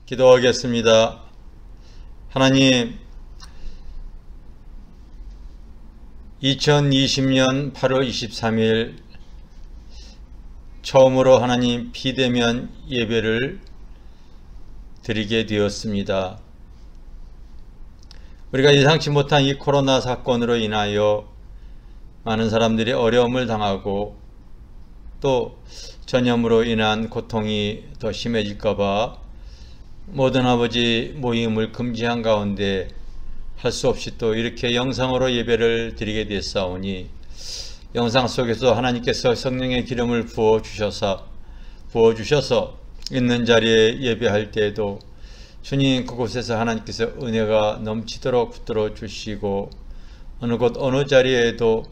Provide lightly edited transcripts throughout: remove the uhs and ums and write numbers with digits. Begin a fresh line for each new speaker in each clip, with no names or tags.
기도하겠습니다. 하나님, 2020년 8월 23일 처음으로 하나님 비대면 예배를 드리게 되었습니다. 우리가 예상치 못한 이 코로나 사건으로 인하여 많은 사람들이 어려움을 당하고 또 전염으로 인한 고통이 더 심해질까봐 모든 아버지 모임을 금지한 가운데 할 수 없이 또 이렇게 영상으로 예배를 드리게 되었사오니 영상 속에서 하나님께서 성령의 기름을 부어주셔서 있는 자리에 예배할 때에도 주님 그곳에서 하나님께서 은혜가 넘치도록 붙들어 주시고 어느 곳 어느 자리에도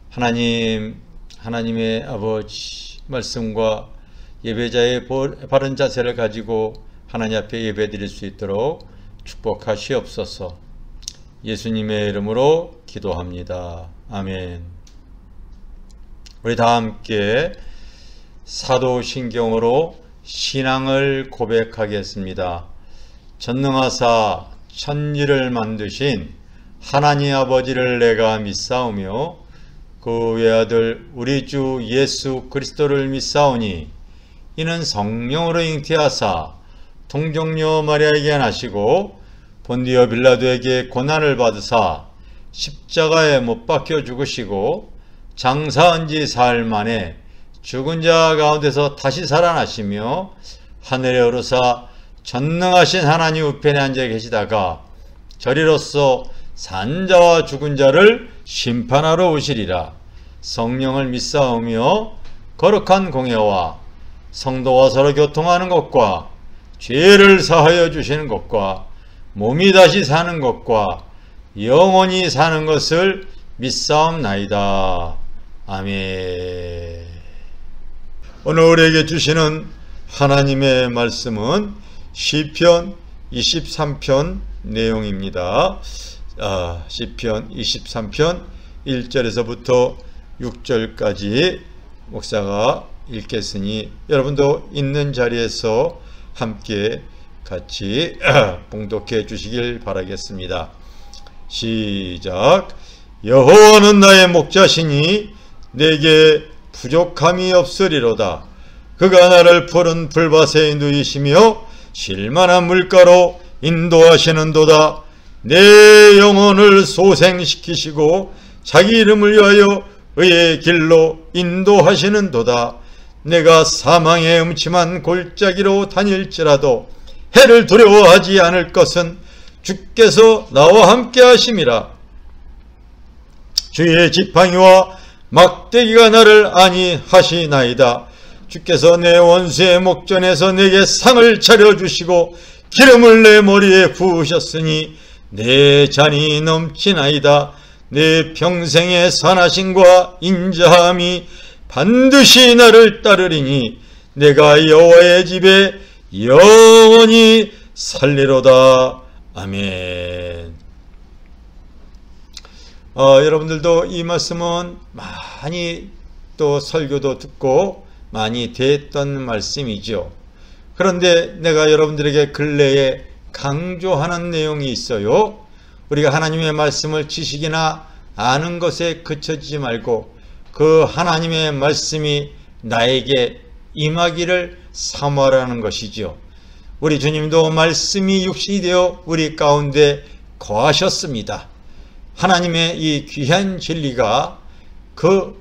하나님의 아버지 말씀과 예배자의 바른 자세를 가지고 하나님 앞에 예배 드릴 수 있도록 축복하시옵소서. 예수님의 이름으로 기도합니다. 아멘. 우리 다 함께 사도신경으로 신앙을 고백하겠습니다. 전능하사 천지를 만드신 하나님 아버지를 내가 믿사오며 그 외아들 우리 주 예수 그리스도를 믿사오니 이는 성령으로 잉태하사 동정녀 마리아에게 나시고 본디오 빌라도에게 고난을 받으사 십자가에 못 박혀 죽으시고 장사한 지 사흘 만에 죽은 자 가운데서 다시 살아나시며 하늘에 오르사 전능하신 하나님 우편에 앉아 계시다가 저리로서 산 자와 죽은 자를 심판하러 오시리라. 성령을 믿사오며 거룩한 공예와 성도와 서로 교통하는 것과 죄를 사하여 주시는 것과 몸이 다시 사는 것과 영원히 사는 것을 믿사옵나이다. 아멘. 오늘 우리에게 주시는 하나님의 말씀은 시편 23편 내용입니다. 시편 23편 1절에서부터 6절까지 목사가 읽겠으니 여러분도 있는 자리에서 함께 같이 봉독해 주시길 바라겠습니다. 시작. 여호와는 나의 목자시니 내게 부족함이 없으리로다. 그가 나를 푸른 풀밭에 누이시며 쉴만한 물가로 인도하시는도다. 내 영혼을 소생시키시고 자기 이름을 위하여 의의 길로 인도하시는도다. 내가 사망의 음침한 골짜기로 다닐지라도 해를 두려워하지 않을 것은 주께서 나와 함께 하심이라. 주의 지팡이와 막대기가 나를 안위하시나이다. 주께서 내 원수의 목전에서 내게 상을 차려주시고 기름을 내 머리에 부으셨으니 내 잔이 넘치나이다. 내 평생의 선하심과 인자함이 반드시 나를 따르리니 내가 여호와의 집에 영원히 살리로다. 아멘. 여러분들도 이 말씀은 많이 또 설교도 듣고 많이 됐던 말씀이죠. 그런데 내가 여러분들에게 근래에 강조하는 내용이 있어요. 우리가 하나님의 말씀을 지식이나 아는 것에 그쳐지지 말고 그 하나님의 말씀이 나에게 임하기를 사모하라는 것이죠. 우리 주님도 말씀이 육신이 되어 우리 가운데 거하셨습니다. 하나님의 이 귀한 진리가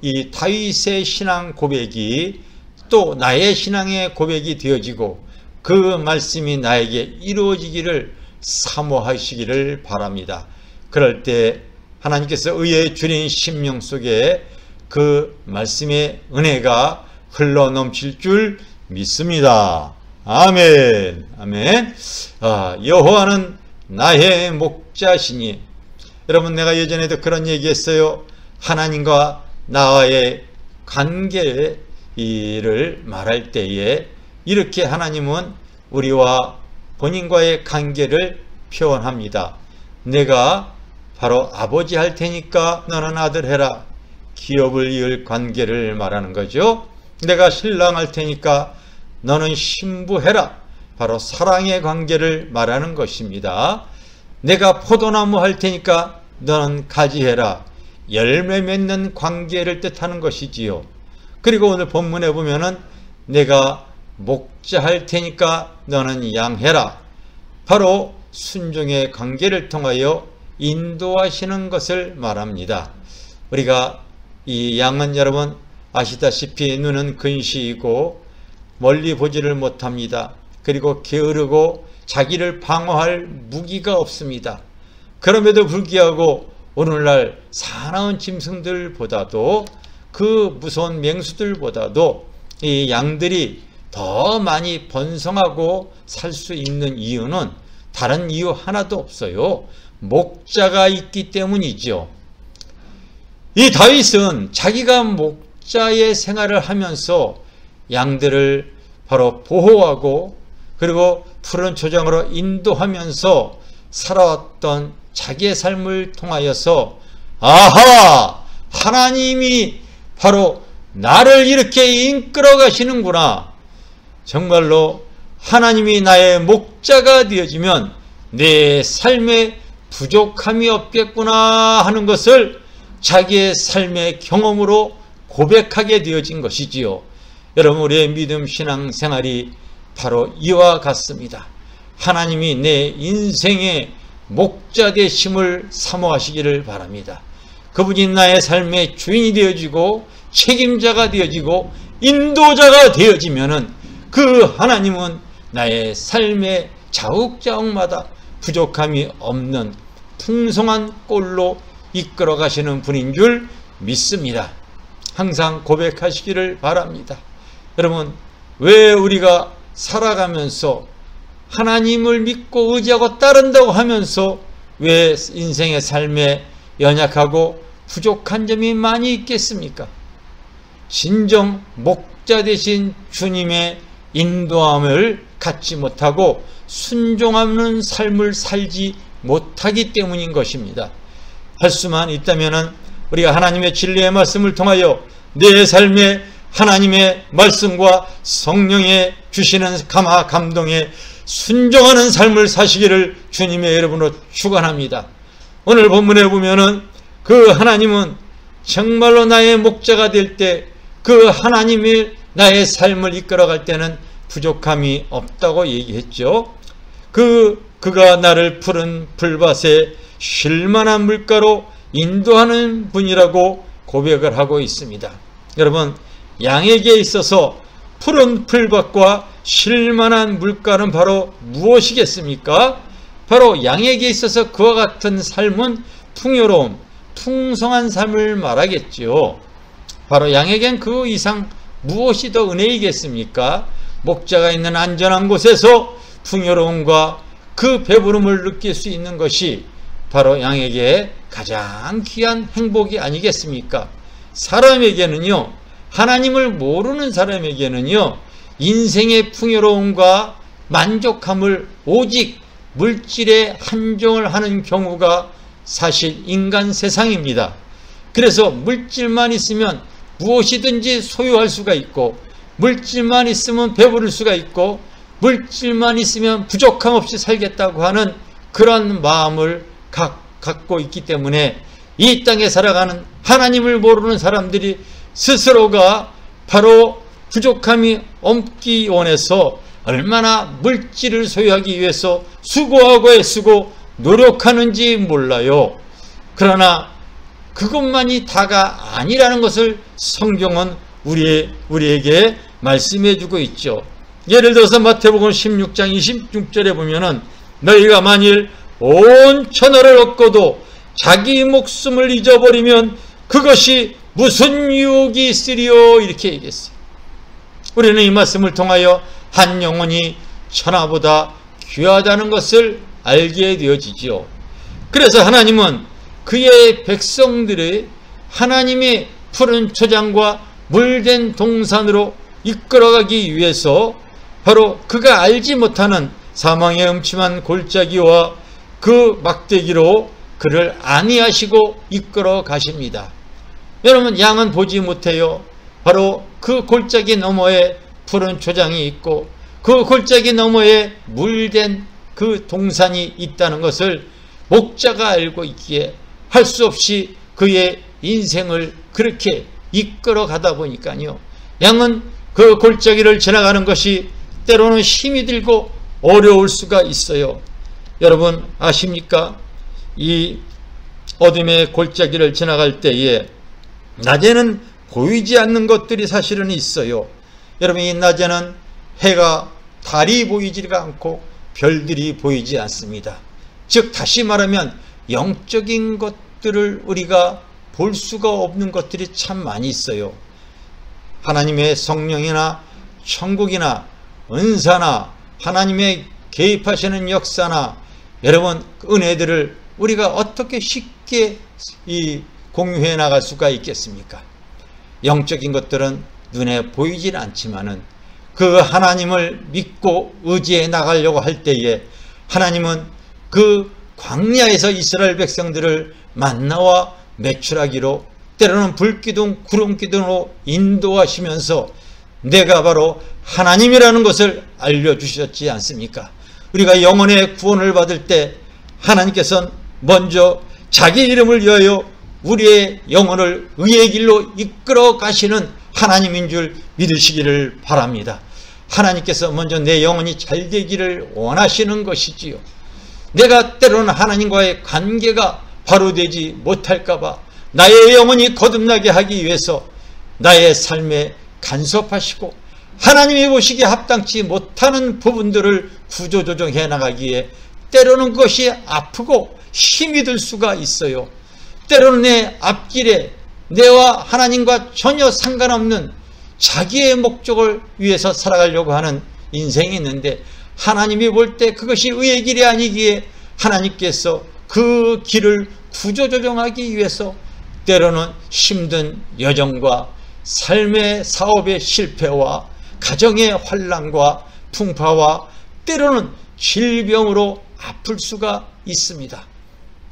이 다윗의 신앙 고백이 또 나의 신앙의 고백이 되어지고 그 말씀이 나에게 이루어지기를 사모하시기를 바랍니다. 그럴 때 하나님께서 의의 주린 심령 속에 그 말씀의 은혜가 흘러넘칠 줄 믿습니다. 아멘. 아멘. 여호와는 나의 목자시니. 여러분, 내가 예전에도 그런 얘기했어요. 하나님과 나와의 관계를 말할 때에 이렇게 하나님은 우리와 본인과의 관계를 표현합니다. 내가 바로 아버지 할 테니까 너는 아들 해라. 기업을 이을 관계를 말하는 거죠. 내가 신랑 할 테니까 너는 신부해라. 바로 사랑의 관계를 말하는 것입니다. 내가 포도나무 할 테니까 너는 가지해라. 열매 맺는 관계를 뜻하는 것이지요. 그리고 오늘 본문에 보면은 내가 목자 할 테니까 너는 양해라. 바로 순종의 관계를 통하여 인도하시는 것을 말합니다. 우리가 이 양은 여러분 아시다시피 눈은 근시이고 멀리 보지를 못합니다. 그리고 게으르고 자기를 방어할 무기가 없습니다. 그럼에도 불구하고 오늘날 사나운 짐승들보다도 그 무서운 맹수들보다도 이 양들이 더 많이 번성하고 살 수 있는 이유는 다른 이유 하나도 없어요. 목자가 있기 때문이죠. 이 다윗은 자기가 목자의 생활을 하면서 양들을 바로 보호하고 그리고 푸른 초장으로 인도하면서 살아왔던 자기의 삶을 통하여서 아하! 하나님이 바로 나를 이렇게 이끌어 가시는구나. 정말로 하나님이 나의 목자가 되어지면 내 삶에 부족함이 없겠구나 하는 것을 자기의 삶의 경험으로 고백하게 되어진 것이지요. 여러분, 우리의 믿음 신앙 생활이 바로 이와 같습니다. 하나님이 내 인생의 목자 되심을 사모하시기를 바랍니다. 그분이 나의 삶의 주인이 되어지고 책임자가 되어지고 인도자가 되어지면은 그 하나님은 나의 삶의 자욱자욱마다 부족함이 없는 풍성한 꼴로 이끌어 가시는 분인 줄 믿습니다. 항상 고백하시기를 바랍니다. 여러분, 왜 우리가 살아가면서 하나님을 믿고 의지하고 따른다고 하면서 왜 인생의 삶에 연약하고 부족한 점이 많이 있겠습니까? 진정 목자 되신 주님의 인도함을 갖지 못하고 순종하는 삶을 살지 못하기 때문인 것입니다. 할 수만 있다면 우리가 하나님의 진리의 말씀을 통하여 내 삶에 하나님의 말씀과 성령의 주시는 감동에 순종하는 삶을 사시기를 주님의 이름으로 축원합니다. 오늘 본문에 보면은 그 하나님은 정말로 나의 목자가 될 때 그 하나님이 나의 삶을 이끌어갈 때는 부족함이 없다고 얘기했죠. 그가 나를 푸른 풀밭에 쉴만한 물가로 인도하는 분이라고 고백을 하고 있습니다. 여러분, 양에게 있어서 푸른 풀밭과 쉴만한 물가는 바로 무엇이겠습니까? 바로 양에게 있어서 그와 같은 삶은 풍요로움, 풍성한 삶을 말하겠지요. 바로 양에겐 그 이상 무엇이 더 은혜이겠습니까? 목자가 있는 안전한 곳에서 풍요로움과 그 배부름을 느낄 수 있는 것이 바로 양에게 가장 귀한 행복이 아니겠습니까? 사람에게는요, 하나님을 모르는 사람에게는요, 인생의 풍요로움과 만족함을 오직 물질에 한정을 하는 경우가 사실 인간 세상입니다. 그래서 물질만 있으면 무엇이든지 소유할 수가 있고, 물질만 있으면 배부를 수가 있고, 물질만 있으면 부족함 없이 살겠다고 하는 그런 마음을 갖고 있기 때문에 이 땅에 살아가는 하나님을 모르는 사람들이 스스로가 바로 부족함이 없기 원해서 얼마나 물질을 소유하기 위해서 수고하고 애쓰고 노력하는지 몰라요. 그러나 그것만이 다가 아니라는 것을 성경은 우리에게 말씀해 주고 있죠. 예를 들어서 마태복음 16장 26절에 보면은 너희가 만일 온 천하를 얻고도 자기 목숨을 잊어버리면 그것이 무슨 유혹이 있으리요? 이렇게 얘기했어요. 우리는 이 말씀을 통하여 한 영혼이 천하보다 귀하다는 것을 알게 되어지죠. 그래서 하나님은 그의 백성들의 하나님의 푸른 초장과 물된 동산으로 이끌어가기 위해서 바로 그가 알지 못하는 사망의 음침한 골짜기와 그 막대기로 그를 안위하시고 이끌어 가십니다. 여러분, 양은 보지 못해요. 바로 그 골짜기 너머에 푸른 초장이 있고 그 골짜기 너머에 물된 그 동산이 있다는 것을 목자가 알고 있기에 할 수 없이 그의 인생을 그렇게 이끌어 가다 보니까요, 양은 그 골짜기를 지나가는 것이 때로는 힘이 들고 어려울 수가 있어요. 여러분 아십니까? 이 어둠의 골짜기를 지나갈 때에 낮에는 보이지 않는 것들이 사실은 있어요. 여러분, 이 낮에는 해가, 달이 보이지가 않고 별들이 보이지 않습니다. 즉 다시 말하면 영적인 것들을 우리가 볼 수가 없는 것들이 참 많이 있어요. 하나님의 성령이나 천국이나 은사나 하나님의 개입하시는 역사나 여러분 은혜들을 우리가 어떻게 쉽게 공유해 나갈 수가 있겠습니까? 영적인 것들은 눈에 보이진 않지만은 그 하나님을 믿고 의지해 나가려고 할 때에 하나님은 그 광야에서 이스라엘 백성들을 만나와 매출하기로 때로는 불기둥 구름기둥으로 인도하시면서 내가 바로 하나님이라는 것을 알려주셨지 않습니까? 우리가 영혼의 구원을 받을 때 하나님께서는 먼저 자기 이름을 위하여 우리의 영혼을 의의 길로 이끌어 가시는 하나님인 줄 믿으시기를 바랍니다. 하나님께서 먼저 내 영혼이 잘 되기를 원하시는 것이지요. 내가 때로는 하나님과의 관계가 바로 되지 못할까 봐 나의 영혼이 거듭나게 하기 위해서 나의 삶에 간섭하시고 하나님이 보시기에 합당치 못하는 부분들을 구조조정해 나가기에 때로는 그것이 아프고 힘이 들 수가 있어요. 때로는 내 앞길에 내와 하나님과 전혀 상관없는 자기의 목적을 위해서 살아가려고 하는 인생이 있는데 하나님이 볼 때 그것이 의의 길이 아니기에 하나님께서 그 길을 구조조정하기 위해서 때로는 힘든 여정과 삶의 사업의 실패와 가정의 환난과 풍파와 때로는 질병으로 아플 수가 있습니다.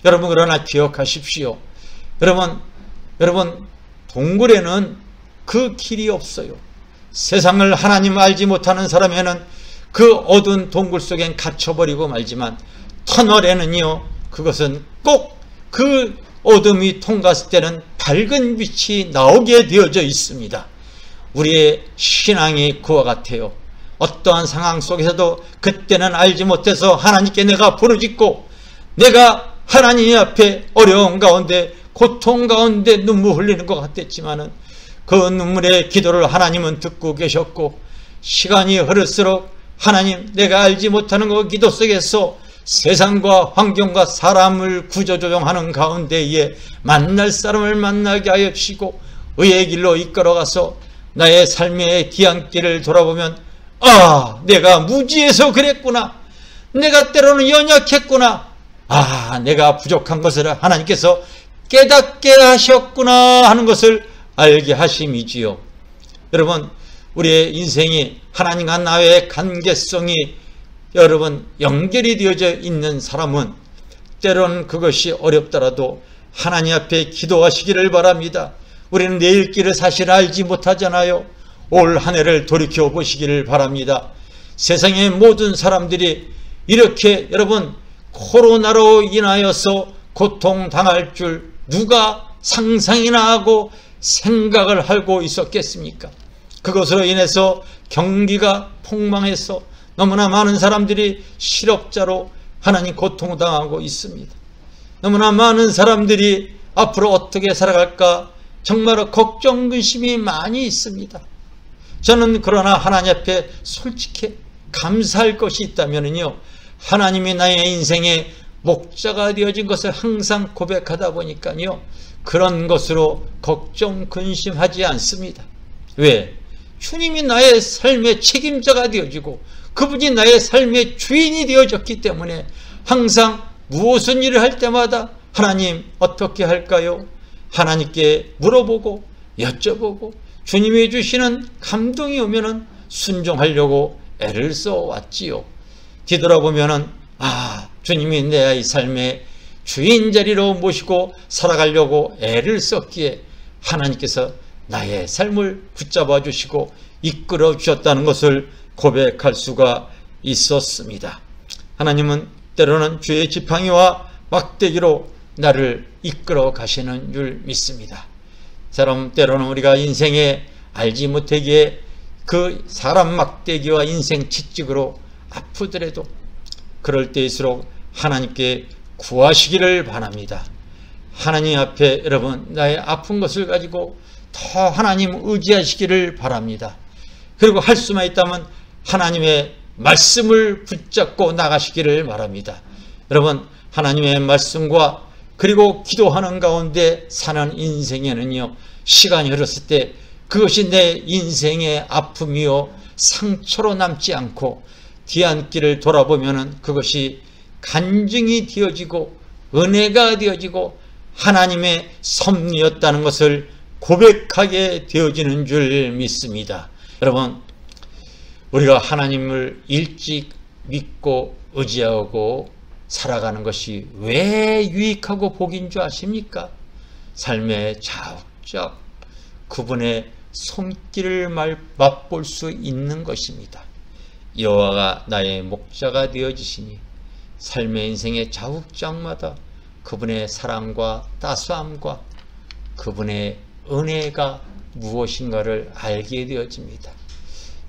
여러분 그러나 기억하십시오. 여러분 동굴에는 그 길이 없어요. 세상을 하나님 알지 못하는 사람에는 그 어두운 동굴 속엔 갇혀버리고 말지만 터널에는요, 그것은 꼭 그 어둠이 통과했을 때는 밝은 빛이 나오게 되어져 있습니다. 우리의 신앙이 그와 같아요. 어떠한 상황 속에서도 그때는 알지 못해서 하나님께 내가 부르짖고 내가 하나님 앞에 어려운 가운데 고통 가운데 눈물 흘리는 것 같았지만은 그 눈물의 기도를 하나님은 듣고 계셨고 시간이 흐를수록 하나님 내가 알지 못하는 그 기도 속에서 세상과 환경과 사람을 구조조정하는 가운데에 만날 사람을 만나게 하여 주시고 의의 길로 이끌어가서 나의 삶의 뒤안길을 돌아보면 아, 내가 무지해서 그랬구나. 내가 때로는 연약했구나. 아, 내가 부족한 것을 하나님께서 깨닫게 하셨구나 하는 것을 알게 하심이지요. 여러분, 우리의 인생이 하나님과 나의 관계성이 여러분 연결이 되어져 있는 사람은 때로는 그것이 어렵더라도 하나님 앞에 기도하시기를 바랍니다. 우리는 내일 길을 사실 알지 못하잖아요. 올 한 해를 돌이켜 보시기를 바랍니다. 세상의 모든 사람들이 이렇게 여러분 코로나로 인하여서 고통당할 줄 누가 상상이나 하고 생각을 하고 있었겠습니까? 그것으로 인해서 경기가 폭망해서 너무나 많은 사람들이 실업자로 하나님 고통당하고 있습니다. 너무나 많은 사람들이 앞으로 어떻게 살아갈까 정말로 걱정 근심이 많이 있습니다. 저는 그러나 하나님 앞에 솔직히 감사할 것이 있다면요, 하나님이 나의 인생의 목자가 되어진 것을 항상 고백하다 보니까요, 그런 것으로 걱정 근심하지 않습니다. 왜? 주님이 나의 삶의 책임자가 되어지고 그분이 나의 삶의 주인이 되어졌기 때문에 항상 무엇은 일을 할 때마다 하나님 어떻게 할까요? 하나님께 물어보고 여쭤보고 주님이 주시는 감동이 오면은 순종하려고 애를 써왔지요. 뒤돌아보면은 아, 주님이 내 삶의 주인 자리로 모시고 살아가려고 애를 썼기에 하나님께서 나의 삶을 붙잡아 주시고 이끌어 주셨다는 것을 고백할 수가 있었습니다. 하나님은 때로는 주의 지팡이와 막대기로 나를 이끌어 가시는 줄 믿습니다. 사람 때로는 우리가 인생에 알지 못하기에 그 사람 막대기와 인생 채찍으로 아프더라도 그럴 때일수록 하나님께 구하시기를 바랍니다. 하나님 앞에 여러분 나의 아픈 것을 가지고 더 하나님 의지하시기를 바랍니다. 그리고 할 수만 있다면 하나님의 말씀을 붙잡고 나가시기를 바랍니다. 여러분 하나님의 말씀과 그리고 기도하는 가운데 사는 인생에는요, 시간이 흘렀을 때 그것이 내 인생의 아픔이요 상처로 남지 않고 뒤안길을 돌아보면 그것이 간증이 되어지고 은혜가 되어지고 하나님의 섭리였다는 것을 고백하게 되어지는 줄 믿습니다. 여러분 우리가 하나님을 일찍 믿고 의지하고 살아가는 것이 왜 유익하고 복인 줄 아십니까? 삶의 자욱적 그분의 손길을 맛볼 수 있는 것입니다. 여호와가 나의 목자가 되어지시니 삶의 인생의 자욱장마다 그분의 사랑과 따스함과 그분의 은혜가 무엇인가를 알게 되어집니다.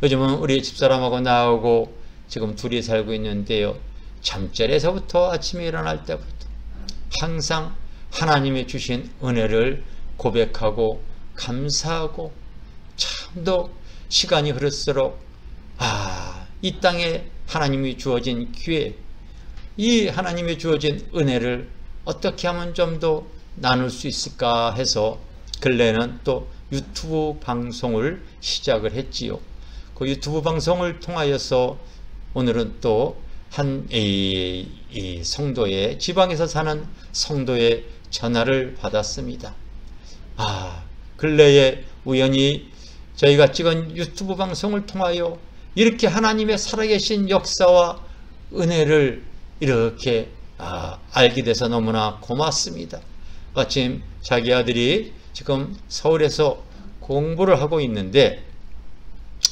요즘은 우리 집사람하고 나하고 지금 둘이 살고 있는데요, 잠자리에서부터 아침에 일어날 때부터 항상 하나님이 주신 은혜를 고백하고 감사하고 참도 시간이 흐를수록 이 땅에 하나님이 주어진 기회, 이 하나님이 주어진 은혜를 어떻게 하면 좀 더 나눌 수 있을까 해서 근래에는 또 유튜브 방송을 시작을 했지요. 그 유튜브 방송을 통하여서 오늘은 또 한 성도의 지방에서 사는 성도의 전화를 받았습니다. 근래에 우연히 저희가 찍은 유튜브 방송을 통하여 이렇게 하나님의 살아계신 역사와 은혜를 이렇게 알게 돼서 너무나 고맙습니다. 마침 자기 아들이 지금 서울에서 공부를 하고 있는데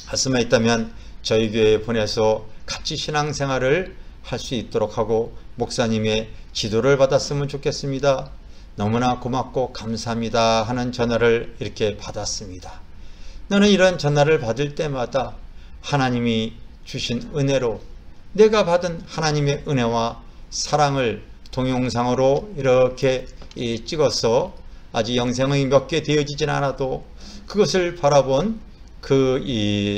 할수만 있다면 저희 교회에 보내서 같이 신앙생활을 할 수 있도록 하고 목사님의 지도를 받았으면 좋겠습니다. 너무나 고맙고 감사합니다 하는 전화를 이렇게 받았습니다. 나는 이런 전화를 받을 때마다 하나님이 주신 은혜로 내가 받은 하나님의 은혜와 사랑을 동영상으로 이렇게 찍어서 아직 영상이 몇 개 되어지진 않아도 그것을 바라본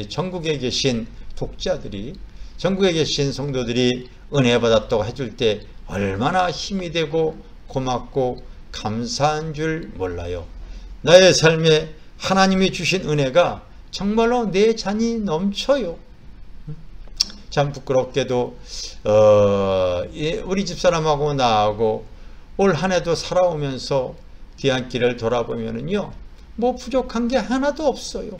전국에 계신 독자들이, 전국에 계신 성도들이 은혜 받았다고 해줄 때 얼마나 힘이 되고 고맙고 감사한 줄 몰라요. 나의 삶에 하나님이 주신 은혜가 정말로 내 잔이 넘쳐요. 참 부끄럽게도 우리 집사람하고 나하고 올 한 해도 살아오면서 뒤안길을 돌아보면은요, 뭐 부족한 게 하나도 없어요.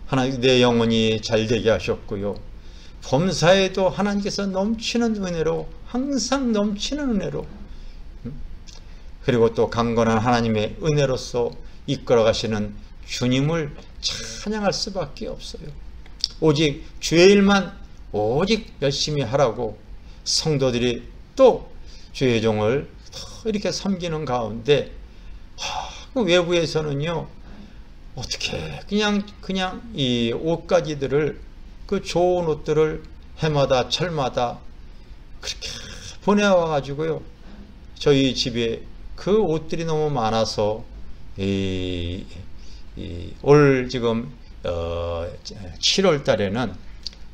하나님 내 영혼이 잘되게 하셨고요, 범사에도 하나님께서 넘치는 은혜로, 항상 넘치는 은혜로, 그리고 또 강건한 하나님의 은혜로서 이끌어 가시는 주님을 찬양할 수밖에 없어요. 오직 주의 일만 오직 열심히 하라고 성도들이 또 주의 종을 이렇게 섬기는 가운데 외부에서는요, 어떻게 그냥 이 옷가지들을, 그 좋은 옷들을 해마다 철마다 그렇게 보내와 가지고요, 저희 집에 그 옷들이 너무 많아서 올 지금 7월 달에는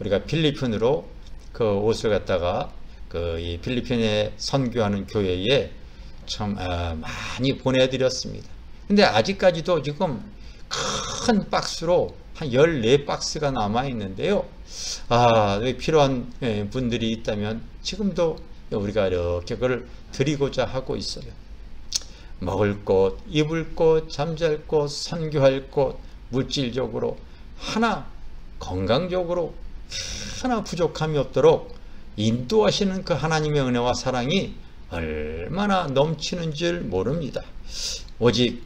우리가 필리핀으로 그 옷을 갖다가 이 필리핀에 선교하는 교회에 참 많이 보내드렸습니다. 근데 아직까지도 지금 큰 박스로 한 14박스가 남아 있는데요. 필요한 분들이 있다면 지금도 우리가 이렇게 그걸 드리고자 하고 있어요. 먹을 것, 입을 것, 잠잘 것, 선교할 것, 물질적으로 하나, 건강적으로 하나 부족함이 없도록 인도하시는 그 하나님의 은혜와 사랑이 얼마나 넘치는 줄 모릅니다. 오직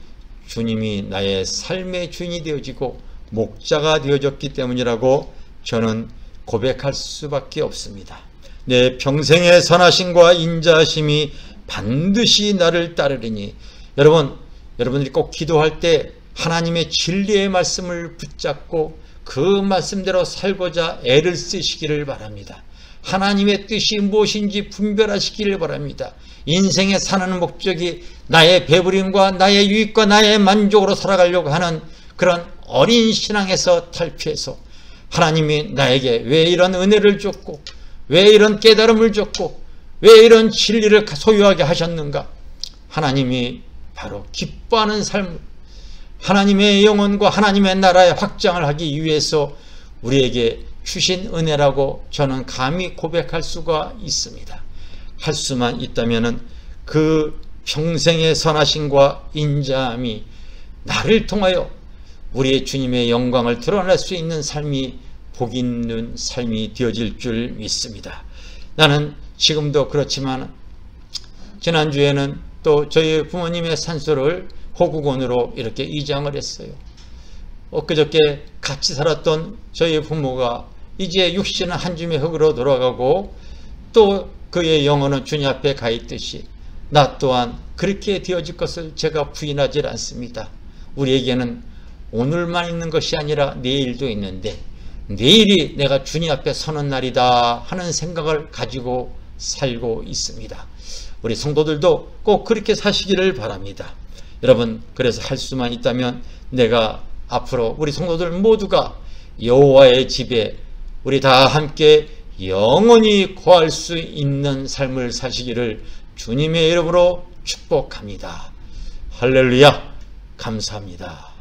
주님이 나의 삶의 주인이 되어지고 목자가 되어졌기 때문이라고 저는 고백할 수밖에 없습니다. 내 평생의 선하심과 인자하심이 반드시 나를 따르리니. 여러분들이 꼭 기도할 때 하나님의 진리의 말씀을 붙잡고 그 말씀대로 살고자 애를 쓰시기를 바랍니다. 하나님의 뜻이 무엇인지 분별하시기를 바랍니다. 인생에 사는 목적이 나의 배부림과 나의 유익과 나의 만족으로 살아가려고 하는 그런 어린 신앙에서 탈피해서 하나님이 나에게 왜 이런 은혜를 줬고 왜 이런 깨달음을 줬고 왜 이런 진리를 소유하게 하셨는가. 하나님이 바로 기뻐하는 삶을, 하나님의 영혼과 하나님의 나라의 확장을 하기 위해서 우리에게 주신 은혜라고 저는 감히 고백할 수가 있습니다. 할 수만 있다면 그 평생의 선하심과 인자함이 나를 통하여 우리의 주님의 영광을 드러낼 수 있는 삶이 복 있는 삶이 되어질 줄 믿습니다. 나는 지금도 그렇지만 지난주에는 또 저희 부모님의 산소를 호국원으로 이렇게 이장을 했어요. 엊그저께 같이 살았던 저희 부모가 이제 육신은 한 줌의 흙으로 돌아가고 또 그의 영혼은 주님 앞에 가 있듯이 나 또한 그렇게 되어질 것을 제가 부인하지 않습니다. 우리에게는 오늘만 있는 것이 아니라 내일도 있는데 내일이 내가 주님 앞에 서는 날이다 하는 생각을 가지고 살고 있습니다. 우리 성도들도 꼭 그렇게 사시기를 바랍니다. 여러분, 그래서 할 수만 있다면 내가 앞으로 우리 성도들 모두가 여호와의 집에 우리 다 함께 영원히 거할 수 있는 삶을 사시기를 주님의 이름으로 축복합니다. 할렐루야, 감사합니다.